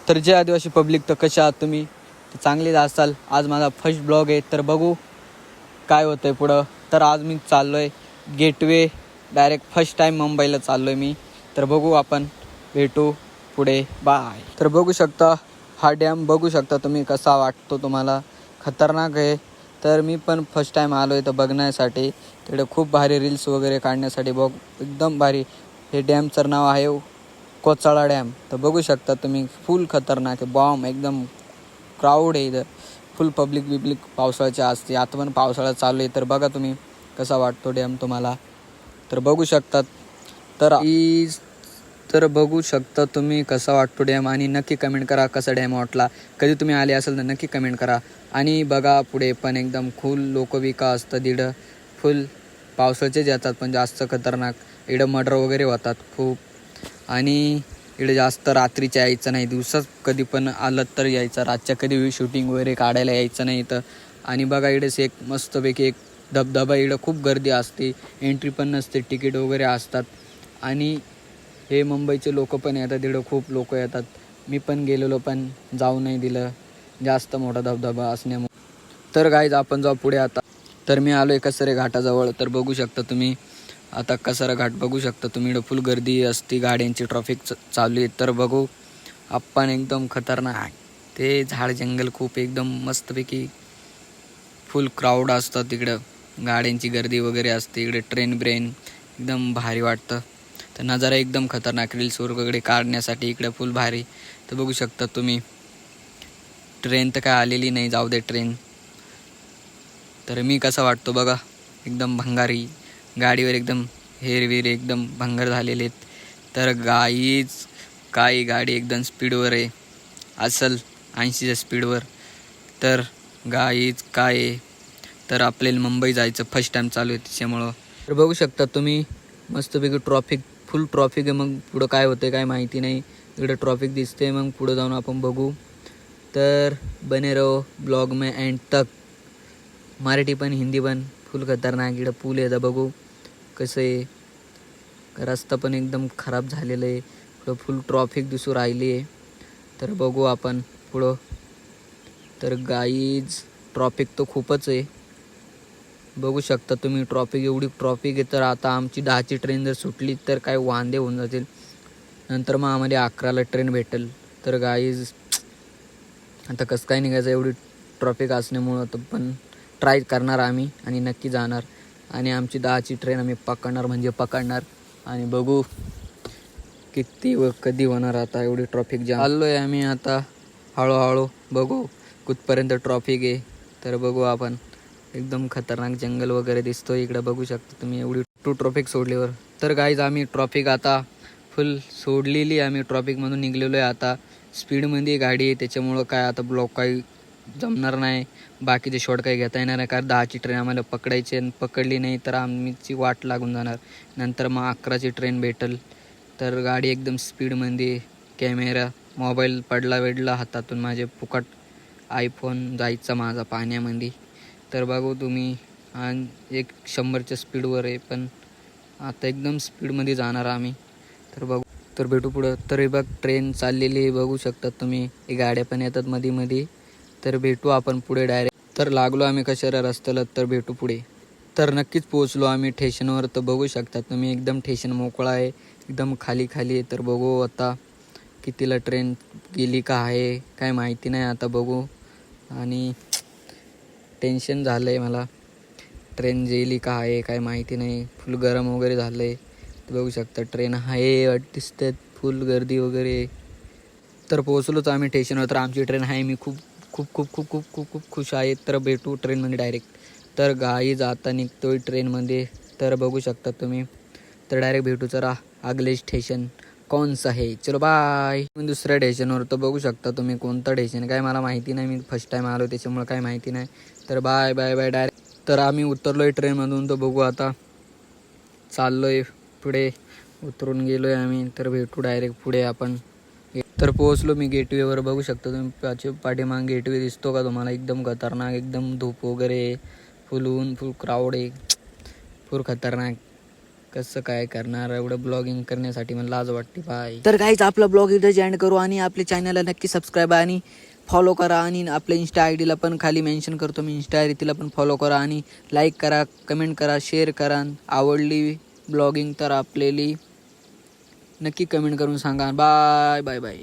तर जे आदिवासी पब्लिक, तर कशा आहात तुम्ही? तर चांगलीच असाल. आज माझा फर्स्ट ब्लॉग आहे, तर बघू काय होतं आहे पुढं. तर आज मी चाललो आहे गेटवे, डायरेक्ट फर्स्ट टाईम मुंबईला चाललो आहे मी. तर बघू, आपण भेटू पुढे. बाय. तर बघू शकता हा डॅम, बघू शकता तुम्ही कसा वाटतो तुम्हाला. खतरनाक आहे. तर मी पण फर्स्ट टाईम आलो आहे तर बघण्यासाठी. तिकडे खूप भारी रील्स वगैरे काढण्यासाठी बघ, एकदम भारी. हे डॅमचं नाव आहे कोचाळा डॅम. तर बघू शकता तुम्ही, फुल खतरनाक आहे. बॉम्ब एकदम क्राऊड आहे इथं, फुल पब्लिक पावसाळ्याची असते. आता पण पावसाळा चालू आहे. तर बघा तुम्ही कसा वाटतो डॅम तुम्हाला. तर बघू शकतात. तर बघू शकता तुम्ही कसा वाटतो डॅम, आणि नक्की कमेंट करा कसा डॅम वाटला. कधी तुम्ही आले असेल तर नक्की कमेंट करा. आणि बघा पुढे पण एकदम फुल लोकविका असतं इकडं. फुल पावसाळ्याचेच येतात पण जास्त खतरनाक. इकडं मर्डर वगैरे होतात खूप. आणि इकडे जास्त रात्रीच्या यायचं नाही, दिवसाच कधी पण आलं तर यायचं. रातच्या कधी शूटिंग वगैरे काढायला यायचं नाही इथं. आणि बघा इकडेच एक मस्तपैकी एक धबधबा. इकडं खूप गर्दी असते, एंट्री पण नसते, तिकीट वगैरे असतात. आणि हे मुंबईचे लोक पण येतात, तिकडं खूप लोक येतात. मी पण गेलेलो पण जाऊ नाही दिलं, जास्त मोठा धबधबा असल्यामुळे. तर गाईज आपण जाऊ पुढे आता. तर मी आलो आहे कसरे घाटाजवळ. तर बघू शकता तुम्ही आता कसरा घाट बघू शकता तुम्ही. इकडं फुल गर्दी असते, गाड्यांची ट्रॅफिक चालू आहे. तर बघू आपण एकदम खतरनाक. ते झाड जंगल खूप एकदम मस्तपैकी फुल क्राऊड असतं तिकडं, गाड्यांची गर्दी वगैरे असते. इकडे ट्रेन एकदम भारी वाटतं. तर नजारा एकदम खतरनाक, रील्स वगैरे काढण्यासाठी इकडे फुल भारी. तर बघू शकता तुम्ही. ट्रेन तर काय आलेली नाही, जाऊ दे ट्रेन. तर मी कसा वाटतो बघा, एकदम भंगारी. गाडीवर एकदम हेरवीर एकदम भंगार झालेले आहेत. तर काही गाडी एकदम स्पीडवर आहे, असल 80च्या स्पीडवर. तर काय आहे, तर आपल्याला मुंबई जायचं फर्स्ट टाईम चालू आहे त्याच्यामुळं. तर बघू शकता तुम्ही मस्तपैकी फुल ट्रॉफिक आहे. मग पुढं काय होतं काय माहिती नाही. इकडे ट्रॉफिक दिसते, मग पुढं जाऊन आपण बघू. तर बने रहो ब्लॉग में एंड तक. मराठी पण हिंदी पण फुल खतरनाक. इकडं पूल येतं, बघू कसं आहे. रस्ता पण एकदम खराब झालेलं आहे, पुढं फुल ट्रॉफिक दिसू राहिली आहे. तर बघू आपण पुढं. तर गाईज ट्रॉफिक तर खूपच आहे, बघू शकता तुम्ही. एवढी ट्रॉफिक आहे. तर आता आमची 10ची ट्रेन जर सुटली तर काय वांदे होऊन जातील. नंतर मग आम्हाला 11ला ट्रेन भेटेल. तर गाईज आता कसं काय निघायचं एवढी ट्रॉफिक असल्यामुळं. तर पण ट्राय करणार आम्ही आणि नक्की जाणार. आणि आमची 10ची ट्रेन आम्ही पकडणार. आणि बघू किती व कधी होणार आता एवढी ट्रॉफिक जाम. चाललो आहे आम्ही आता हळूहळू, बघू कुठपर्यंत ट्रॉफिक आहे. तर बघू आपण. एकदम खतरनाक जंगल वगैरे दिसतो इकडं, बघू शकता तुम्ही. एवढी ट्रॉफिक सोडलीवर. तर गाईज आम्ही ट्रॉफिक आता फुल सोडलेली. आम्ही ट्रॉफिकमधून निघलेलो आहे आता. स्पीडमध्ये गाडी आहे त्याच्यामुळं काय आता ब्लॉक काही जमणार नाही. बाकीचे शॉर्ट काही घेता येणार नाही, कारण 10ची ट्रेन आम्हाला पकडायची आणि पकडली नाही तर आमची वाट लागून जाणार. नंतर मग 11ची ट्रेन भेटेल. तर गाडी एकदम स्पीडमध्ये, कॅमेरा मोबाईल पडला हातातून माझे, फुकट आयफोन जायचा माझा पाण्यामध्ये. तर बघू तुम्ही. आणि 100च्या स्पीडवर आहे, पण आता एकदम स्पीडमध्ये जाणार आम्ही. तर बघू, तर भेटू पुढं. तर हे बघ ट्रेन चाललेली आहे, बघू शकता तुम्ही. हे गाड्या पण येतात मध्ये. तर भेटू आपण पुढे डायरेक्ट. तर लागलो आम्ही कशाला रस्त्याला. तर भेटू पुढे. तर नक्कीच पोहोचलो आम्ही स्टेशनवर. तर बघू शकता तुम्ही एकदम स्टेशन मोकळा आहे, एकदम खाली आहे. तर बघू आता कितीला ट्रेन गेली का आहे काय माहिती नाही, आता बघू. आणि टेन्शन झालं आहे मला, ट्रेन गेली का आहे काय माहिती नाही. फुल गरम वगैरे झालं आहे. तर बघू शकता ट्रेन आहे दिसतात, फुल गर्दी वगैरे. तर पोहोचलोच आम्ही स्टेशनवर. तर आमची ट्रेन आहे, मी खूप खूप खूप खूप खूप खूप खूप खुश आहे. तर भेटू ट्रेनमध्ये डायरेक्ट. तर गाई जाता निघतोय ट्रेनमध्ये. तर बघू शकता तुम्ही. तर डायरेक्ट भेटू. चला अगले स्टेशन कौन सा है, चलो बाय. मी दुसऱ्या स्टेशनवर. तर बघू शकता तुम्ही कोणतं स्टेशन काय मला माहिती नाही, मी फर्स्ट टाईम आलो त्याच्यामुळे काय माहिती नाही. तर बाय डायरेक्ट. तर आम्ही उतरलो आहे ट्रेनमधून. तर बघू आता चाललो आहे पुढे. उतरून गेलो आहे आम्ही. तर भेटू डायरेक्ट पुढे आपण. तर पोहोचलो मी गेटवेवर. बघू शकता तुम्ही पाठीमागे गेटवे दिसतो का तुम्हाला. एकदम खतरनाक, एकदम धूप वगैरे, फुल ऊन, फुल क्राऊड आहे, फुल खतरनाक. कसं काय करणार एवढं ब्लॉगिंग करण्यासाठी मला लाज वाटते बाय. तर काहीच आपला ब्लॉग इथं जॉईन करू आणि आपल्या चॅनलला नक्की सबस्क्राईब आणि फॉलो करा आणि आपल्या इंस्टा आय डीला पण खाली मेन्शन करतो मी, इंस्टा आय डी तिला पण फॉलो करा आणि लाईक करा, कमेंट करा, शेअर करा. आवडली ब्लॉगिंग तर आपल्याली नक्की कमेंट करून सांगा. Bye bye bye.